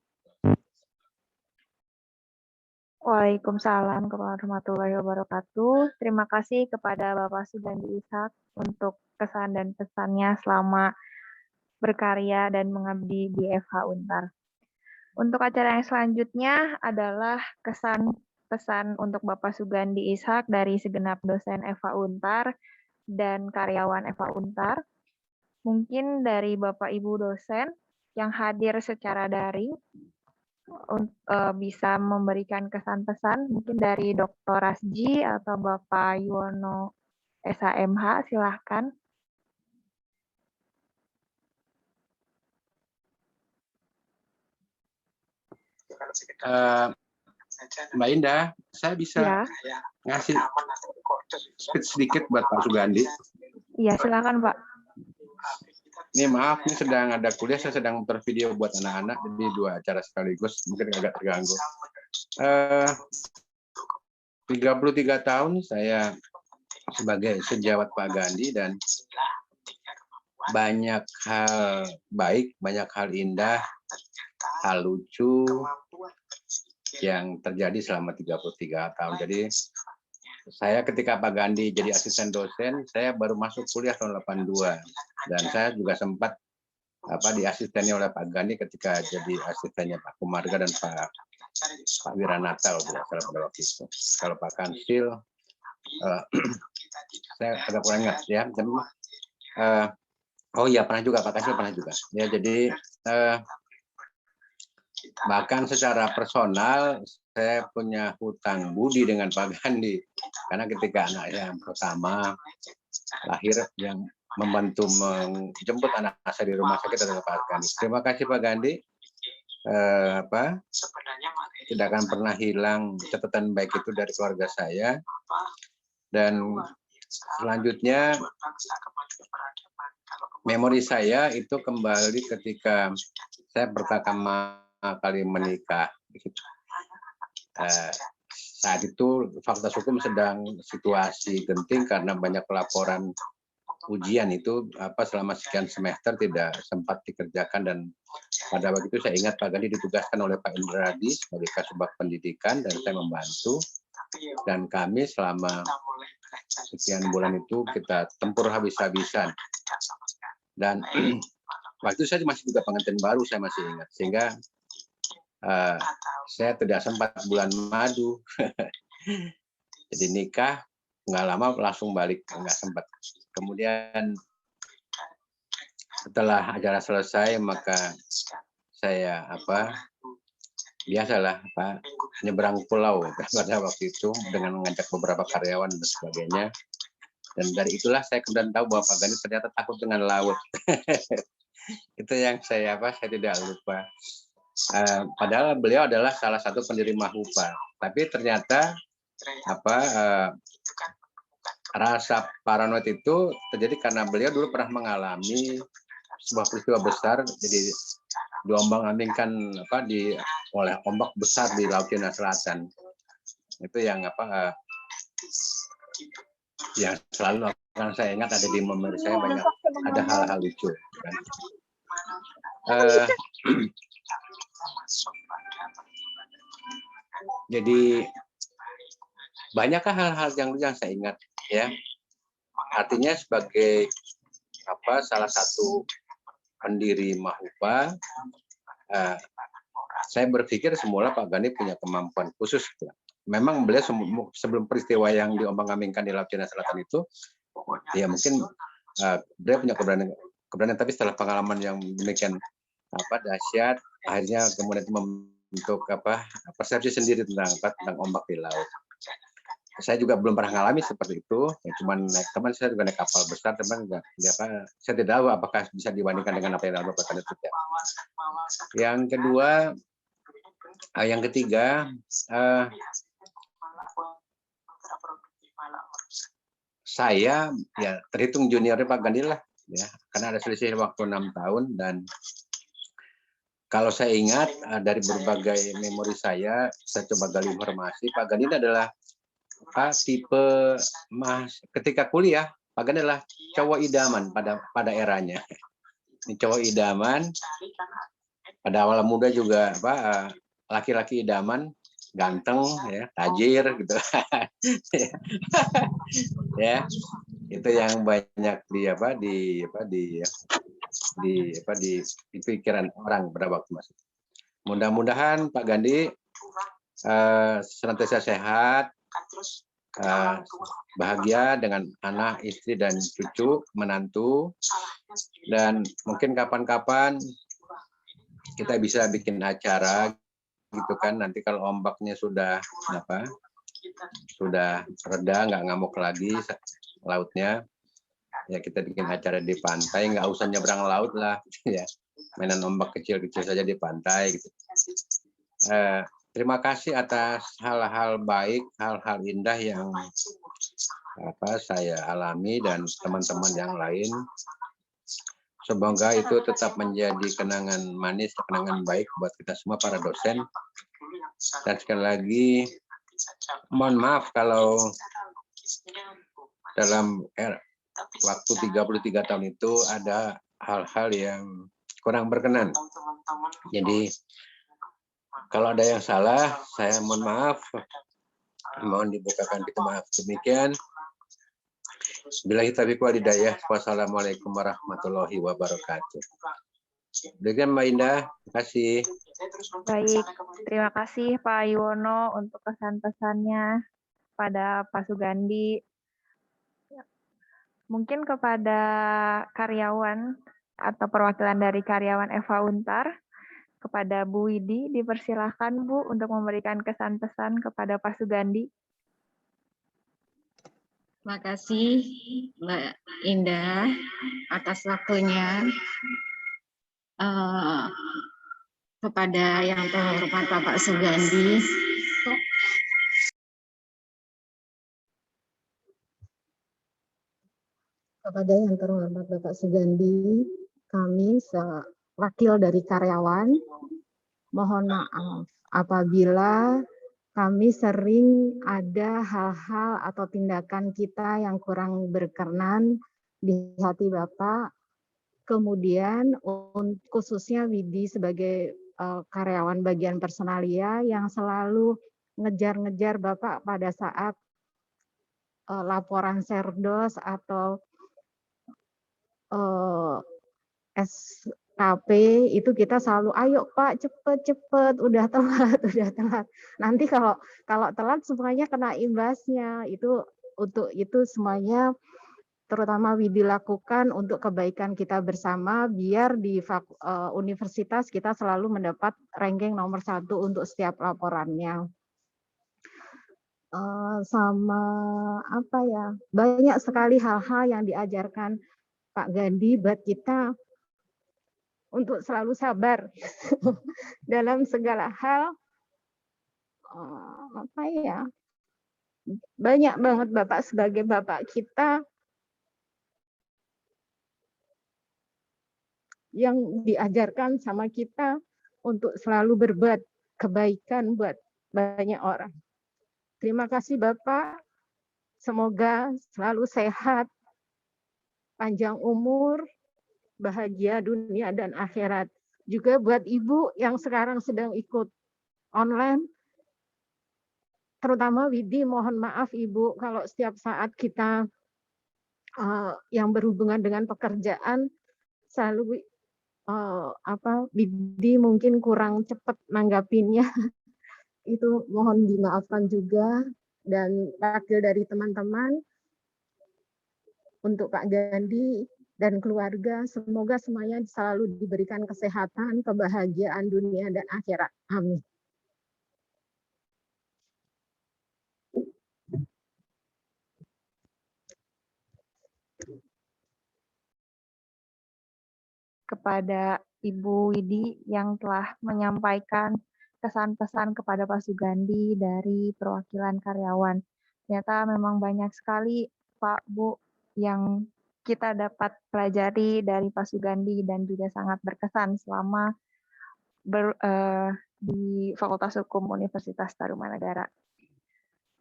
Waalaikumsalam warahmatullahi wabarakatuh. Terima kasih kepada Bapak Sugandi Ishak untuk kesan dan pesannya selama berkarya dan mengabdi di FH Untar. Untuk acara yang selanjutnya adalah kesan-pesan untuk Bapak Sugandi Ishak dari segenap dosen FH Untar dan karyawan FH Untar. Mungkin dari Bapak Ibu dosen yang hadir secara daring bisa memberikan kesan-pesan, mungkin dari Dr. Rasji atau Bapak Yuwono SHMH, silahkan. Mbak Indah, saya bisa Ya. ngasih sedikit buat Pak Sugandi. Iya, silakan Pak. Ini maaf, ini sedang ada kuliah, saya sedang muter video buat anak-anak, jadi 2 acara sekaligus, mungkin agak terganggu. 33 tahun saya sebagai sejawat Pak Gandhi dan banyak hal baik, banyak hal indah, hal lucu yang terjadi selama 33 tahun. Jadi saya ketika Pak Gandhi jadi asisten dosen, saya baru masuk kuliah tahun 82 dan saya juga sempat diasisteni oleh Pak Gandhi ketika jadi asistennya Pak Kumarga dan Pak Wiranata pada waktu itu. Kalau Pak Kansil, saya agak kurang ingat ya. Oh iya, pernah juga Pak Kansil, pernah juga. Ya, jadi bahkan secara personal saya punya hutang budi dengan Pak Gandhi karena ketika anak yang pertama lahir yang membantu menjemput anak saya di rumah sakit adalah Pak Gandhi. Terima kasih Pak Gandhi. Tidak akan pernah hilang catatan baik itu dari keluarga saya. Dan selanjutnya memori saya itu kembali ketika saya pertama kali menikah. Saat itu Fakultas Hukum sedang situasi genting karena banyak pelaporan ujian itu selama sekian semester tidak sempat dikerjakan, dan pada waktu itu saya ingat Pak Gandhi ditugaskan oleh Pak Indradi sebagai Kasubag Pendidikan dan saya membantu, dan kami selama sekian bulan itu kita tempur habis-habisan, dan waktu itu saya masih juga pengantin baru, saya masih ingat, sehingga saya tidak sempat bulan madu. Jadi nikah nggak lama langsung balik, nggak sempat. Kemudian setelah acara selesai maka saya biasalah nyebrang pulau pada waktu itu dengan mengajak beberapa karyawan dan sebagainya. Dan dari itulah saya kemudian tahu bahwa Pak Gandhi ternyata takut dengan laut. Itu yang saya tidak lupa. Padahal beliau adalah salah satu pendiri Mahupa, tapi ternyata rasa paranoid itu terjadi karena beliau dulu pernah mengalami sebuah peristiwa besar, jadi diombang-ambingkan oleh ombak besar di Laut Cina Selatan. Itu yang yang selalu akan saya ingat, ada di memori saya, banyak ada hal-hal lucu. Kan. Jadi banyakkah hal-hal yang saya ingat, ya. Artinya sebagai salah satu pendiri Mahupa, saya berpikir semula Pak Gandhi punya kemampuan khusus. Memang beliau sebelum peristiwa yang diombang-ambingkan di Laut Cina Selatan itu, ya mungkin beliau punya keberanian, tapi setelah pengalaman yang demikian dahsyat, akhirnya kemudian membentuk persepsi sendiri tentang ombak di laut. Saya juga belum pernah mengalami seperti itu, ya, cuman naik teman, saya juga naik kapal besar, teman saya tidak tahu apakah bisa dibandingkan dengan apa yang dilakukan itu. Yang ketiga, saya ya terhitung juniornya Pak Gandhi lah, ya, karena ada selisih waktu 6 tahun, dan kalau saya ingat dari berbagai memori saya coba gali informasi, Pak Gandhi adalah tipe ketika kuliah, Pak Gandhi adalah cowok idaman pada eranya. Ini cowok idaman, pada awal muda juga laki-laki idaman, ganteng, ya, tajir gitu. Ya, itu yang banyak di pikiran orang pada waktu masih. Mudah-mudahan Pak Gandhi senantiasa sehat, bahagia dengan anak, istri, dan cucu, menantu, dan mungkin kapan-kapan kita bisa bikin acara gitu kan, nanti kalau ombaknya sudah reda, nggak ngamuk lagi lautnya, ya kita bikin acara di pantai, nggak usah nyebrang laut lah, ya, mainan ombak kecil-kecil saja di pantai gitu. Terima kasih atas hal-hal baik, hal-hal indah yang saya alami dan teman-teman yang lain. Semoga itu tetap menjadi kenangan manis, kenangan baik buat kita semua para dosen. Dan sekali lagi, mohon maaf kalau dalam waktu 33 tahun itu ada hal-hal yang kurang berkenan. Jadi kalau ada yang salah, saya mohon maaf. Mohon dibukakan pintu maaf. Demikian. Billahi taufiq wal hidayah. Wassalamualaikum warahmatullahi wabarakatuh. Demikian Mbak Indah. Terima kasih. Baik, terima kasih Pak Yuwono untuk pesan-pesannya pada Pak Sugandi. Mungkin kepada karyawan atau perwakilan dari karyawan Eva Untar, kepada Bu Widi, dipersilahkan Bu untuk memberikan kesan pesan kepada Pak Sugandi. Terima kasih Mbak Indah atas waktunya. Kepada yang terhormat Bapak Sugandi, kami wakil dari karyawan mohon maaf apabila kami sering ada hal-hal atau tindakan kita yang kurang berkenan di hati Bapak. Kemudian khususnya Widi sebagai karyawan bagian personalia yang selalu ngejar-ngejar Bapak pada saat laporan serdos atau SKP itu kita selalu ayo Pak cepet udah telat. Nanti kalau telat semuanya kena imbasnya. Untuk itu semuanya terutama Widi lakukan untuk kebaikan kita bersama, biar di universitas kita selalu mendapat ranking nomor 1 untuk setiap laporannya. Banyak sekali hal-hal yang diajarkan Pak Gandhi buat kita untuk selalu sabar dalam segala hal. Banyak banget Bapak sebagai Bapak kita. yang diajarkan sama kita untuk selalu berbuat kebaikan buat banyak orang. Terima kasih Bapak. Semoga selalu sehat, panjang umur, bahagia dunia dan akhirat. Juga buat Ibu yang sekarang sedang ikut online, terutama Widi, mohon maaf Ibu kalau setiap saat kita yang berhubungan dengan pekerjaan selalu Widi mungkin kurang cepat nanggapinnya. Itu mohon dimaafkan juga, dan wakil dari teman-teman untuk Pak Gandhi dan keluarga, semoga semuanya selalu diberikan kesehatan, kebahagiaan dunia dan akhirat. Amin. Kepada Ibu Widi yang telah menyampaikan kesan-pesan kepada Pak Sugandi dari perwakilan karyawan. Ternyata memang banyak sekali Pak, Bu, yang kita dapat pelajari dari Pak Sugandi dan juga sangat berkesan selama di Fakultas Hukum Universitas Tarumanagara.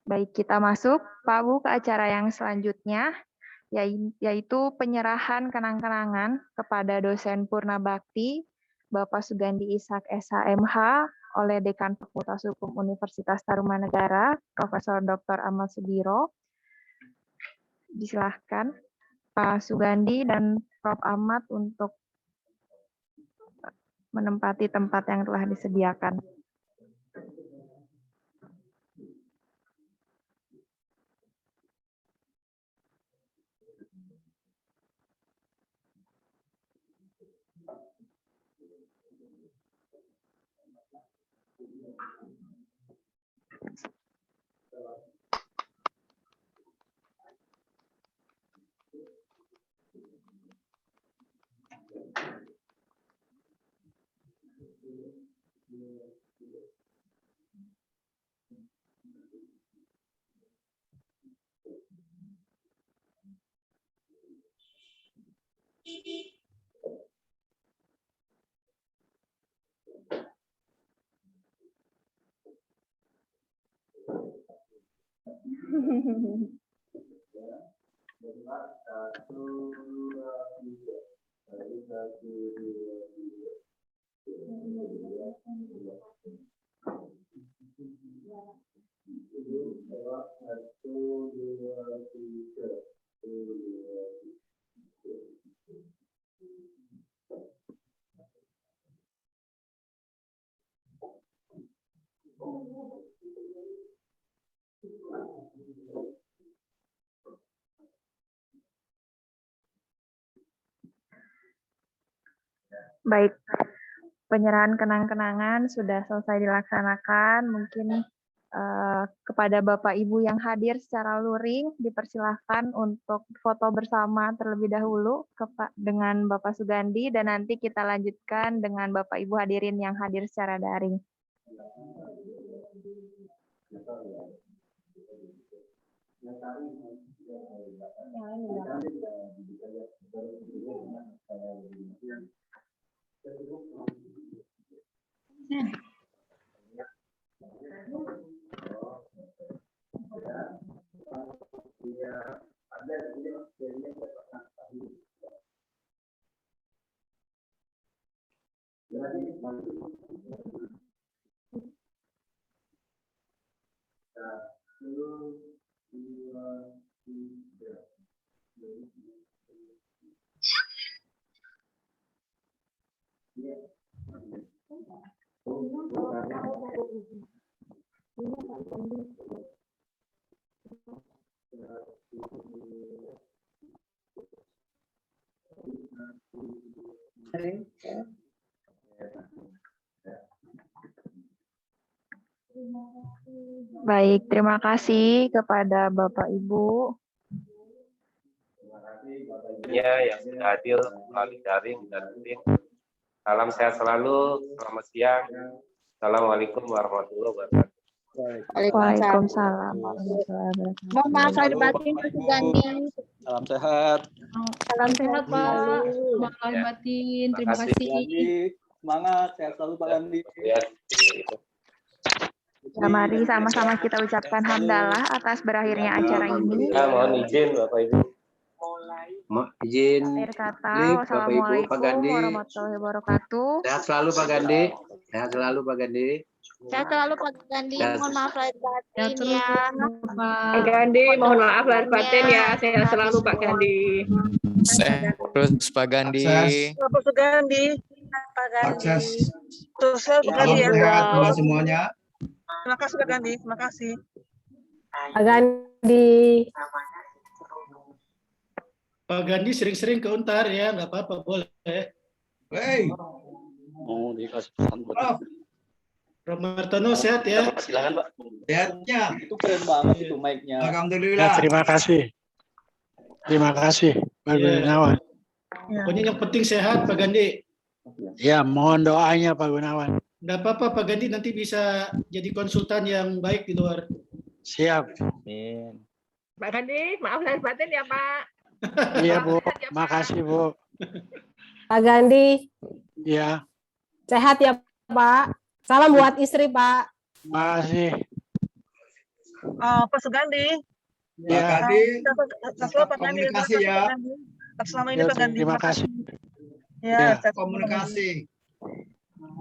Baik, kita masuk, Pak, Bu, ke acara yang selanjutnya, yaitu penyerahan kenang-kenangan kepada dosen Purna Bakti, Bapak Sugandi Ishak SHMH, oleh Dekan Fakultas Hukum Universitas Tarumanagara, Profesor Dr. Ahmad Sudiro. Disilahkan Pak Sugandi dan Prof. Ahmad untuk menempati tempat yang telah disediakan. Baik, penyerahan kenang-kenangan sudah selesai dilaksanakan. Mungkin kepada Bapak Ibu yang hadir secara luring, dipersilahkan untuk foto bersama terlebih dahulu dengan Bapak Sugandi, dan nanti kita lanjutkan dengan Bapak Ibu hadirin yang hadir secara daring. Baik, terima kasih kepada Bapak Ibu. Yang sudah hadir melalui daring dan tim. Salam sehat selalu, selamat siang. Assalamualaikum warahmatullahi wabarakatuh. Waalaikumsalam warahmatullahi wabarakatuh. Mohon maaf lahir batin, Pak Sugandi. Salam sehat. Salam Salam sehat, Pak. selalu. Semangat lahir Ya. batin. Terima Makasih, kasih. Gandhi, semangat, sehat selalu Pak Gandhi. Ya, Ya, mari sama-sama kita ucapkan hamdalah atas berakhirnya acara ini. ya, mohon izin Bapak Ibu. Izin. Akhir kata, Bapak Ibu, Pak wassalamualaikum Gandhi. warahmatullahi wabarakatuh. Sehat selalu Pak Gandhi. Sehat selalu Pak Gandhi. Sehat selalu Pak Gandhi. Sehat. Mohon maaf lahir Sehat batin terus, ya. Bapak. Pak Gandhi, mohon maaf lahir batin ya. Sehat selalu Pak Gandhi. Sehat terus Pak Gandhi. Pak Sugandi. Pak Gandhi. Sukses Pak Salam Gandhi ya. sehat buat semuanya. Terima kasih Pak Gandhi. Terima kasih. Pak Gandhi. Pak Gandhi sering-sering ke Untar ya, nggak apa-apa, boleh. Hey, Mau dikasih pesan buat Prof, Romartono sehat ya. silakan Pak. sehatnya. Itu keren banget itu mic-nya. Alhamdulillah. Terima kasih Pak Gunawan. Ya. Pokoknya yang penting sehat Pak Gandhi. Ya, mohon doanya Pak Gunawan. Nggak apa-apa Pak Gandhi nanti bisa jadi konsultan yang baik di luar. Siap. Amin. Pak Gandhi, maaf lahir batin ya Pak. Iya Bu, makasih Bu. Pak Gandhi, Ya, sehat ya Pak. Salam buat istri Pak. makasih. Pak Sugandi. Pak Ya, Gandhi, Selalu Pak Gandhi. komunikasi ya. Selama ini ya, Pak Gandhi. terima kasih. Ya, Ya. sehat. Komunikasi.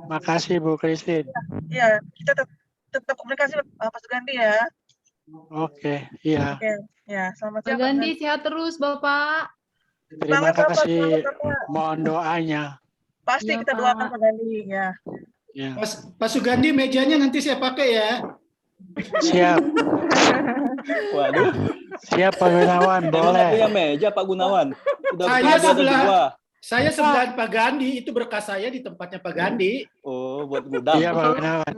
Makasih Bu Christine. Ya, kita tetap komunikasi Pak Sugandi ya. Oke, iya. Ya, selamat Pak siang. Gandhi, sehat terus, Bapak. Terima Bapak, kasih. Bapak. Mohon doanya. Pasti Iya, kita Pak. doakan Pak Gandhi ya. Ya, Pak Sugandi mejanya nanti saya pakai ya. siap. Waduh, Siap Pak Gunawan, saya nggak boleh. punya meja Pak Gunawan. Udah Saya bekerja ada sebelah. dua. Saya sebelah Pak Gandhi, itu berkas saya di tempatnya Pak Gandhi. Oh, buat gudang. Iya Pak Gunawan.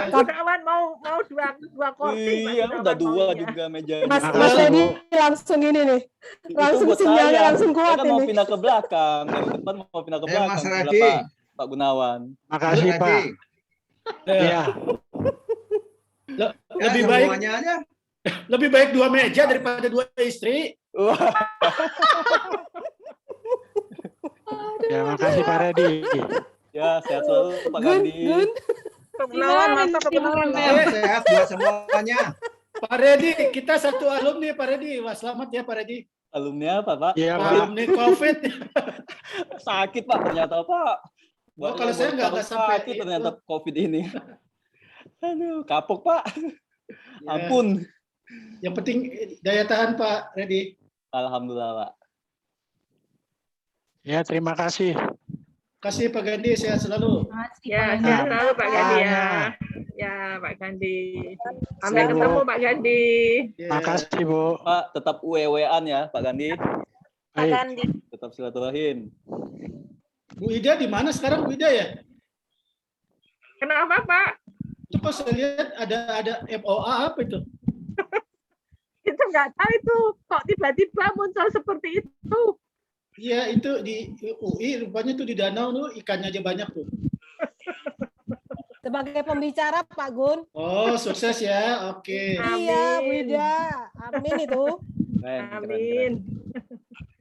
Pak Gunawan mau dua kursi. Pak Iya, Gunawan udah dua maunya. juga meja. Mas Makasih, Ledi Bu. langsung ini nih. Itu Langsung buat sinyalnya saya. langsung Saya kuat kan mau ini. pindah ke belakang, dari depan mau pindah ke belakang. Mas sebelah Radi. Pak Gunawan. Makasih Mas Pak. Radi. Iya. Le- Ya, lebih baik semuanya aja. lebih baik dua meja daripada dua istri. Wah, Ya, makasih Pak Redi. ya sehat selalu Pak Gandhi. Pak Gunawan, mantap Pak Gunawan. Salam sehat buat semuanya. Pak Redi, kita satu alumni Pak Redi. Wah, selamat ya Pak Redi. Alumni apa Pak? Iya Pak. Alumni COVID. Sakit Pak ternyata Pak. Oh, kalau saya nggak sampai sakit itu. ternyata COVID ini. Aduh, kapok Pak. Ya. Ampun. Yang penting daya tahan Pak Redi. Alhamdulillah Pak. Ya, terima kasih. Kasih Pak Gandhi, sehat selalu. Terima kasih, Ya, Pak sehat Gandhi. selalu Pak Gandhi ya. Tanya. Ya, Pak Gandhi. Sampai Siap, Bu. ketemu Pak Gandhi. Ya. Makasih Bu. Pak tetap UW-an ya Pak Gandhi. Pak Baik. Gandhi. Tetap silaturahim. Bu Ida di mana sekarang Bu Ida ya? Kenapa Pak? Itu kok saya lihat ada MOA apa itu? Itu nggak tahu itu. Kok tiba-tiba muncul seperti itu. Iya, itu di UI rupanya tuh di danau tuh ikannya aja banyak tuh. Sebagai pembicara Pak Gun. Oh, sukses ya. Oke. Iya, Amin. Wida. Amin itu. Keren, keren, Amin.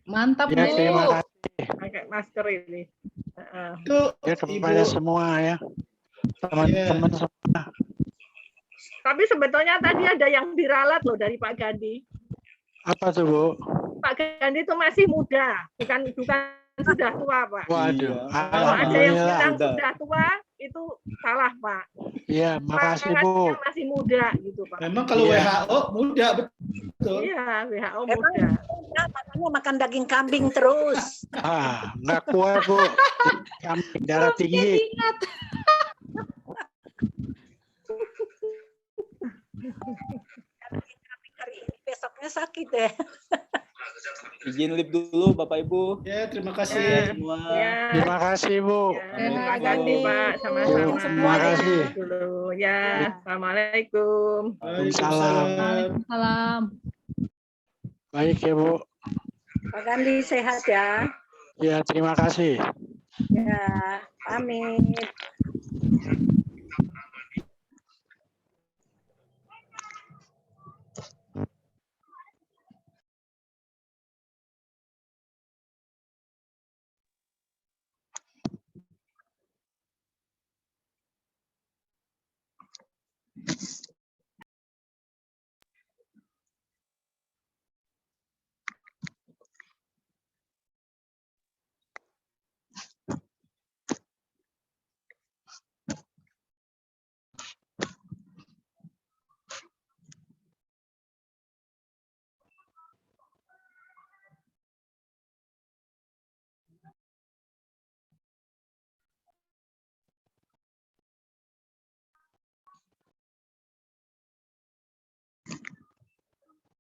Mantap, Ya, Bu. terima kasih. Pakai masker ini. Heeh. Itu Ya, kepada Ibu. semua ya. Teman-teman semua. Tapi sebetulnya tadi ada yang diralat loh dari Pak Gandhi. Apa tuh Bu? Pak Gandhi itu masih muda, bukan sudah tua, Pak. Waduh. Iya. Kalau ada yang Alhamdulillah. bilang Muda. sudah tua, itu salah, Pak. Iya, makasih Bu. Semangatnya masih muda gitu, Pak. Memang kalau Iya. WHO muda betul. Iya, WHO muda. Makanya makan daging kambing terus. Ah, nggak kuat Bu. Kambing darah tinggi. Ingat. Hari ini besoknya sakit deh. Izin lip dulu Bapak Ibu. Ya, terima kasih. Ya. Semua. Ya. Terima kasih Bu. Ya, Pak Gandhi, Pak, sama-sama. Terima kasih. Dulu. Ya, Assalamualaikum. Waalaikumsalam. Waalaikumsalam. Baik ya Bu. Pak Gandhi sehat ya. Ya, terima kasih. Ya, pamit.